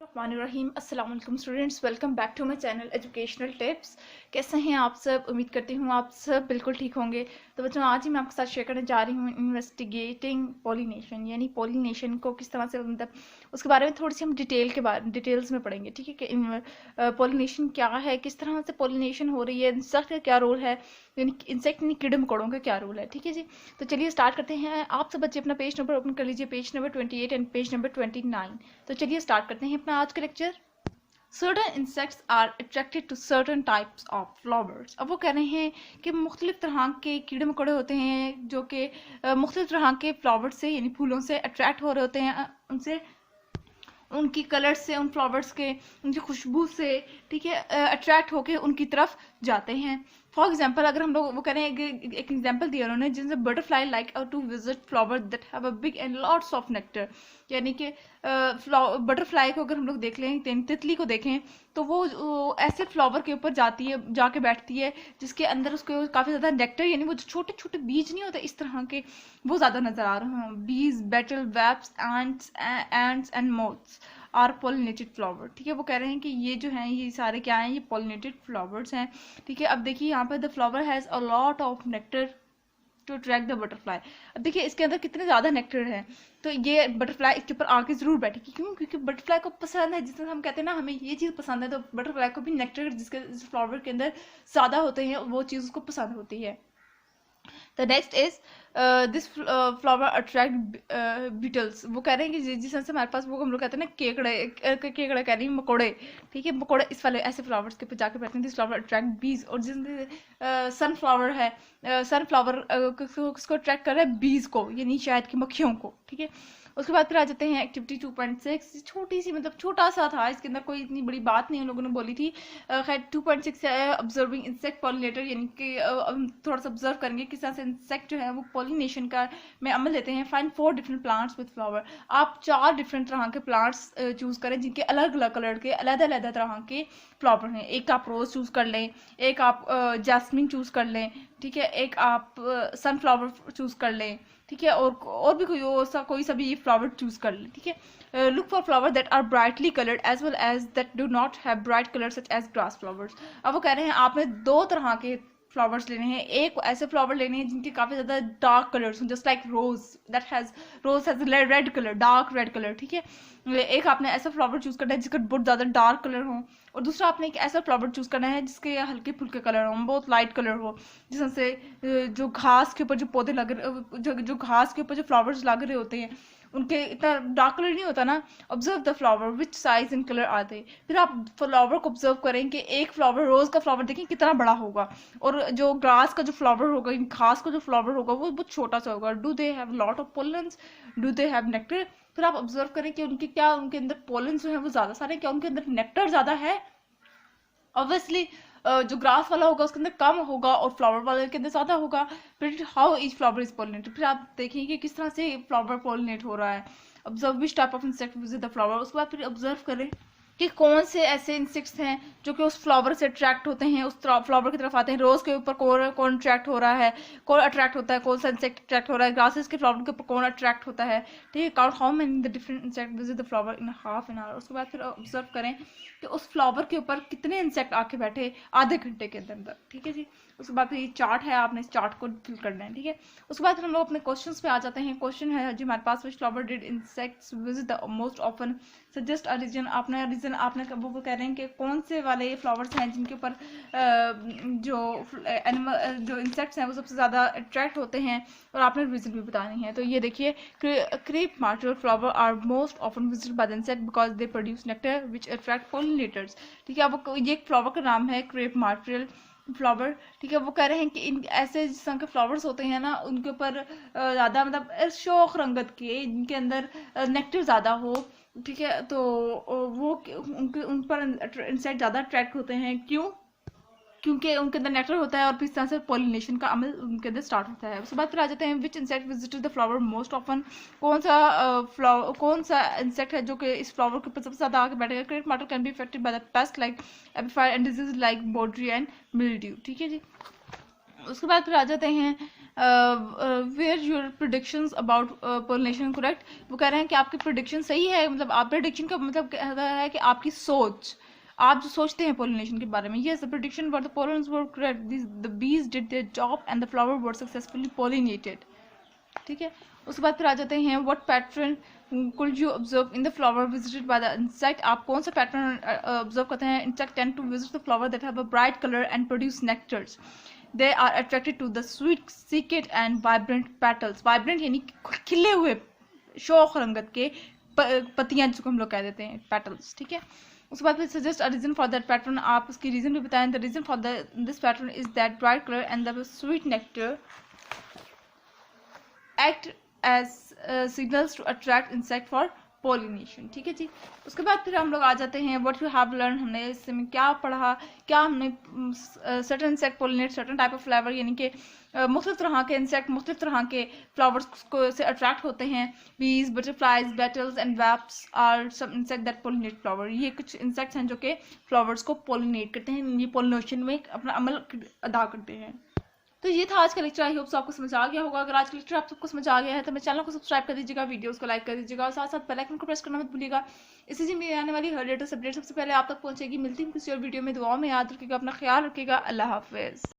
रहीम अस्सलाम वालेकुम students, welcome back to my channel educational tips. कैसे हैं आप सब? उम्मीद करती हूँ आप सब बिल्कुल ठीक होंगे। तो बच्चों, आज ही मैं आपके साथ शेयर करने जा रही हूँ इन्वेस्टिगेटिंग पॉलिनेशन, यानी पॉलिनेशन को किस तरह से उसके बारे में थोड़ी सी हम डिटेल्स में पढ़ेंगे। ठीक है कि पॉलिनेशन क्या है, किस तरह से पॉलिनेशन हो रही है, इंसेक्ट का क्या रोल है, इंसेक्ट यानी कीड़े मकोड़ों का क्या रोल है। ठीक है जी, तो चलिए स्टार्ट करते हैं। आप सब बच्चे अपना पेज नंबर ओपन कर लीजिए, page number 28 and page number 29। तो चलिए स्टार्ट करते हैं अपना आज का lecture. Certain insects are attracted to certain types of flowers। अब वो कह रहे हैं कि मुख्तलिफ तरह के कीड़े मकोड़े होते हैं जो कि मुख्तलिफ तरह के फ्लावर्स से यानी फूलों से अट्रैक्ट हो रहे होते हैं, उनसे उनकी कलर से, उन फ्लावर्स के, उनकी खुशबू से, ठीक है, अट्रैक्ट होके उनकी तरफ जाते हैं। फॉर एग्जाम्पल अगर हम लोग वो करें, एक एग्जाम्पल दिया उन्होंने जिनसे butterfly like to visit flower that have a big and lots of nectar, यानी कि बटरफ्लाई को अगर हम लोग देख लें, तितली को देखें, तो वो ऐसे फ्लावर के ऊपर जाती है, जाके बैठती है जिसके अंदर उसको काफ़ी ज़्यादा नेक्टर, यानी वो जो छोटे छोटे बीज नहीं होते इस तरह के, वो ज़्यादा नज़र आ रहे हैं। Bees, beetle, wasps, ants and moths are pollinated flower. ठीक है, वो कह रहे हैं कि ये जो हैं, ये सारे क्या हैं, ये पॉलिनेटेड फ्लावर्स हैं। ठीक है, अब देखिए यहाँ पर the flower has a lot of nectar to attract the butterfly. अब देखिए इसके अंदर कितने ज़्यादा नेक्टर है, तो ये बटरफ्लाई इसके ऊपर आके ज़रूर बैठेगी। क्यों? क्योंकि बटरफ्लाई को पसंद है, जिस तरह हम कहते हैं ना हमें ये चीज़ पसंद है, तो बटरफ्लाई को भी नेक्टर जिस फ्लावर के अंदर ज़्यादा होते हैं वो चीज़ उसको पसंद होती है। The next is this flower attract beetles. वो कह रहे हैं कि जिस तरह से हमारे पास वो हम लोग कहते हैं ना केकड़े कह रही मकोड़े। ठीक है, मकोड़े इस वाले ऐसे फ्लावर्स के ऊपर जाके बैठते हैं। दिस फ्लावर अट्रैक्ट बीज। और जिस सनफ्लावर है, सनफ्लावर किसको अट्रैक्ट कर रहा है? बीज को, यानी शहद की मक्खियों को। ठीक है, उसके बाद फिर आ जाते हैं एक्टिविटी 2.6। छोटी सी, मतलब छोटा सा था, इसके अंदर कोई इतनी बड़ी बात नहीं उन लोगों ने बोली थी। खैर 2.6 है ऑब्जर्विंग इंसेक्ट पॉलिनेटर, यानी कि हम थोड़ा सा ऑब्जर्व करेंगे किस तरह से इंसेक्ट जो है वो पॉलिनेशन का में अमल लेते हैं। Find 4 different plants with flower. आप 4 डिफरेंट तरह के प्लांट्स चूज करें जिनके अलग अलग कलर के, अलग अलग तरह के फ्लावर हैं। एक आप रोज चूज कर लें, एक आप जैस्मिन चूज कर लें, ठीक है, एक आप सनफ्लावर चूज कर लें, ठीक है, और भी कोई सा भी फ्लावर चूज कर लें। ठीक है, look for flower that are brightly coloured as well as that do not have bright colour such as grass flowers. अब वो कह रहे हैं आपने 2 तरह के फ्लावर्स लेने हैं। एक ऐसे फ्लावर लेने हैं जिनके काफी ज्यादा डार्क कलर्स हों, just like rose has red colour, dark red colour. ठीक है, एक आपने ऐसा फ्लावर चूज करना है जिसका बहुत ज्यादा डार्क कलर हो, और दूसरा आपने एक ऐसा फ्लावर चूज करना है जिसके हल्के फुल्के कलर हो, बहुत लाइट कलर हो, जिस से जो घास के ऊपर जो पौधे लग रहे, जो घास के ऊपर जो फ्लावर्स लग रहे होते हैं उनके इतना डार्क कलर नहीं होता ना। Observe the flower which size and colour आते। फिर आप फ्लावर को ऑब्जर्व करें कि एक फ्लावर, रोज का फ्लावर देखें कितना बड़ा होगा, और जो ग्रास का जो फ्लावर होगा, घास का जो फ्लावर होगा वो बहुत छोटा सा होगा। Do they have lot of pollens, do they have nectar. फिर आप ऑब्जर्व करें कि उनके अंदर पोलन जो है वो ज्यादा सारे, क्या उनके अंदर नेक्टर ज्यादा है? ऑब्वियसली जो ग्रास वाला होगा उसके अंदर कम होगा और फ्लावर वाले के अंदर ज्यादा होगा। फिर how each flower is pollinated. फिर आप देखेंगे किस तरह से फ्लावर पॉलिनेट हो रहा है। Observe which type of insect visit the flower. उसके बाद फिर ऑब्जर्व करें कि कौन से ऐसे इंसेक्ट्स हैं जो कि उस फ्लावर से अट्रैक्ट होते हैं, उस फ्लावर की तरफ आते हैं। रोज के ऊपर कौन अट्रैक्ट हो रहा है, कौन अट्रैक्ट होता है, कौन सा इंसेक्ट अट्रैक्ट हो रहा है। ग्रासेस के फ्लावर के ऊपर कौन अट्रैक्ट होता है। ठीक है, count how many the different insect visit the flower in half an hour. उसके बाद फिर ऑब्जर्व करें कि उस फ्लावर के ऊपर कितने इंसेक्ट आके बैठे आधे घंटे के अंदर। ठीक है जी, उसके बाद फिर ये चार्ट है, आपने इस चार्ट को फिल करना है। ठीक है, उसके बाद फिर हम लोग अपने क्वेश्चंस पे आ जाते हैं। क्वेश्चन है जी हमारे पास, which flower did insects visit the most often, suggest a reason. आपने वो कह रहे हैं कि कौन से वाले फ्लावर्स हैं जिनके ऊपर जो इंसेक्ट्स हैं वो सबसे ज़्यादा अट्रैक्ट होते हैं, और आपने रीजन भी बतानी है। तो ये देखिए, crepe myrtle flower are most often visited by the insect because they produce nectar which attract pollinators. ठीक है, अब ये एक फ्लावर का नाम है क्रेप मार्टल फ्लावर। ठीक है, वो कह रहे हैं कि इन ऐसे जिस तरह के फ्लावर्स होते हैं ना, उनके ऊपर ज़्यादा मतलब शोख रंगत के, जिनके अंदर नेक्टर ज़्यादा हो। ठीक है, तो वो उन पर इंसेक्ट ज़्यादा अट्रैक्ट होते हैं। क्यों? क्योंकि उनके अंदर नेक्टर होता है और फिर इस तरह से पॉलिनेशन का अमल उनके अंदर स्टार्ट होता है। उसके बाद फिर आ जाते हैं विच insect visited the flower most often. कौन सा इंसेक्ट है जो कि इस फ्लावर के ऊपर सबसे ज़्यादा आगे बैठेगा। Crepe myrtle can be affected by the pest like aphid and disease like powdery and mildew. ठीक है जी, उसके बाद फिर आ जाते हैं where your predictions about pollination correct. वो कह रहे हैं कि आपकी प्रिडिक्शन सही है, मतलब आप प्रिडिक्शन का मतलब कहता है कि आपकी सोच, आप जो सोचते हैं पोलिनेशन के बारे में। Yes, the prediction for the pollens were correct, the bees did their job and the flower were successfully pollinated. ठीक है, उसके बाद फिर आ जाते हैं what pattern could you observe in the flower visited by the insect. आप कौन सा पैटर्न ऑब्जर्व करते हैं। Insect tend to visit the flower that have a bright colour and produce nectars. They are attracted to the sweet सीकेट and vibrant petals. Vibrant यानी खिले हुए शौक रंगत के पत्तियां जिसको हम लोग कह देते हैं, पेटल्स। ठीक है, उसके बाद फिर suggest a reason for that pattern. आप उसकी रीजन भी बताएं। The reason for this pattern is that bright colour and the sweet nectar act as signals to attract insect for pollination। ठीक है जी, उसके बाद फिर हम लोग आ जाते हैं व्हाट यू हैव लर्न। हमने इसमें क्या पढ़ा, क्या हमने certain insect pollinate certain type of flower, यानी कि मुख्तलिफ तरह के इंसेक्ट मुख्तलिफ तरह के फ्लावर्स को से अट्रैक्ट होते हैं। Bees, butterflies, beetles and wasps are some insect that pollinate flower. ये कुछ इंसेक्ट्स हैं जो कि फ्लावर्स को पोलिनेट करते हैं, ये पोलिनेशन में अपना अमल अदा करते हैं। तो ये था आज का लेक्चर। आई होप आपको समझ आ गया होगा। अगर आज का लेक्चर आप सबको समझ आ गया है तो मेरे चैनल को सब्सक्राइब कर दीजिएगा, वीडियोस को लाइक कर दीजिएगा और साथ साथ बेल आइकन को प्रेस करना मत भूलिएगा। इससे जी मेरी आने वाली हर लेटेस्ट अपडेट सबसे पहले आप तक पहुंचेगी। मिलती हूँ किसी और वीडियो में। दुआओं में याद रखिएगा, अपना ख्याल रखिएगा। अल्लाह हाफिज़।